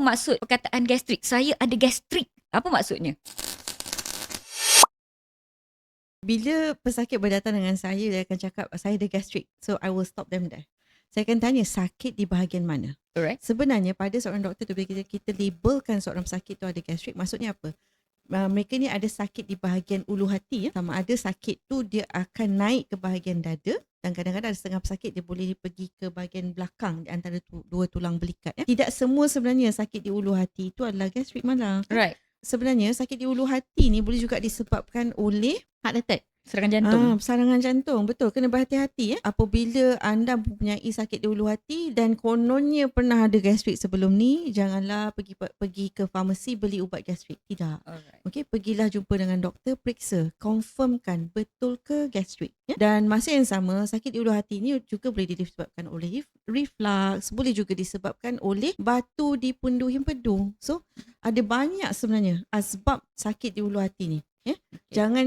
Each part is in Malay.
maksud perkataan gastrik? Saya ada gastrik. Apa maksudnya? Bila pesakit berdatang dengan saya, dia akan cakap saya ada gastrik. So I will stop them there. Saya akan tanya sakit di bahagian mana. Alright. Sebenarnya pada seorang doktor tu, bila kita labelkan seorang pesakit tu ada gastrik, maksudnya apa? Mereka ni ada sakit di bahagian ulu hati. Sama ada sakit tu dia akan naik ke bahagian dada, dan kadang-kadang ada setengah pesakit dia boleh pergi ke bahagian belakang di antara dua tulang belikat. Tidak semua sebenarnya sakit di ulu hati itu adalah gastrik malah. Right. Sebenarnya sakit di ulu hati ni boleh juga disebabkan oleh heart attack. Serangan jantung. Serangan jantung. Betul. Kena berhati-hati. Apabila anda mempunyai sakit di ulu hati dan kononnya pernah ada gastrik sebelum ni, janganlah pergi ke farmasi beli ubat gastrik. Tidak. Alright. Okey, pergilah jumpa dengan doktor, periksa, confirmkan betul ke gastrik. Ya? Dan masa yang sama, sakit di ulu hati ni juga boleh disebabkan oleh reflux, boleh juga disebabkan oleh batu di pundu hempedu. So, ada banyak sebenarnya asbab sakit di ulu hati ni. Ya? Okay. Jangan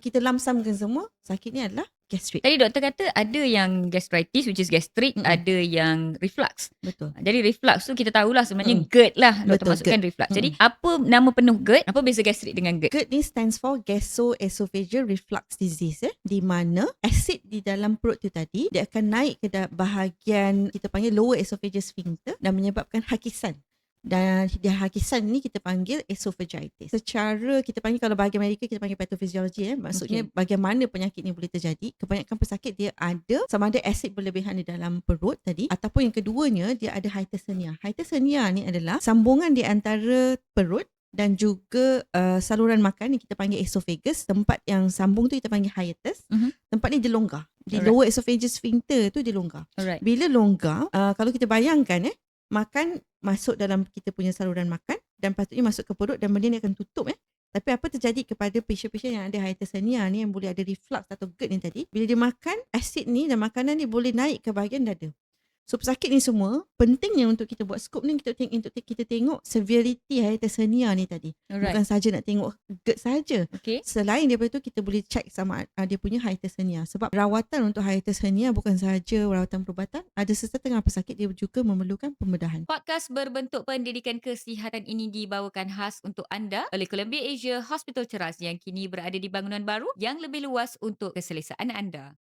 kita lamsamkan semua sakit ni adalah gastrik. Tadi doktor kata ada yang gastritis which is gastric, ada yang reflux. Betul. Jadi reflux tu kita tahulah sebenarnya GERD lah doktor masukkan GERD. reflux. Jadi apa nama penuh GERD? Apa beza gastrik dengan GERD? GERD ni stands for Gastroesophageal Reflux Disease, di mana asid di dalam perut tu tadi dia akan naik ke bahagian kita panggil lower esophagus sphincter dan menyebabkan hakisan. Dan hakisan ni kita panggil esophagitis. Secara kita panggil, kalau bahagian medikal kita panggil pathophysiology, maksudnya bagaimana penyakit ni boleh terjadi. Kebanyakan pesakit dia ada sama ada asid berlebihan di dalam perut tadi, ataupun yang keduanya dia ada hiatus hernia. Hiatus hernia ni adalah sambungan di antara perut dan juga saluran makan yang kita panggil esophagus. Tempat yang sambung tu kita panggil hiatus. Tempat ni dia longgar. Di lower esophagus sphincter tu dia longgar. Bila longgar, kalau kita bayangkan makan masuk dalam kita punya saluran makan dan patutnya masuk ke perut dan benda ni akan tutup. Tapi apa terjadi kepada pasien-pasien yang ada hiatus hernia ni, yang boleh ada reflux atau GERD ni tadi, bila dia makan, asid ni dan makanan ni boleh naik ke bahagian dada. So pesakit ni semua, pentingnya untuk kita buat scope ni, untuk kita tengok severity hiatus hernia ni tadi. Bukan saja nak tengok GERD saja. Selain daripada tu, kita boleh check sama dia punya hiatus hernia. Sebab rawatan untuk hiatus hernia bukan sahaja rawatan perubatan, ada setengah pesakit dia juga memerlukan pembedahan. Podcast berbentuk pendidikan kesihatan ini dibawakan khas untuk anda oleh Columbia Asia Hospital Ceras yang kini berada di bangunan baru yang lebih luas untuk keselesaan anda.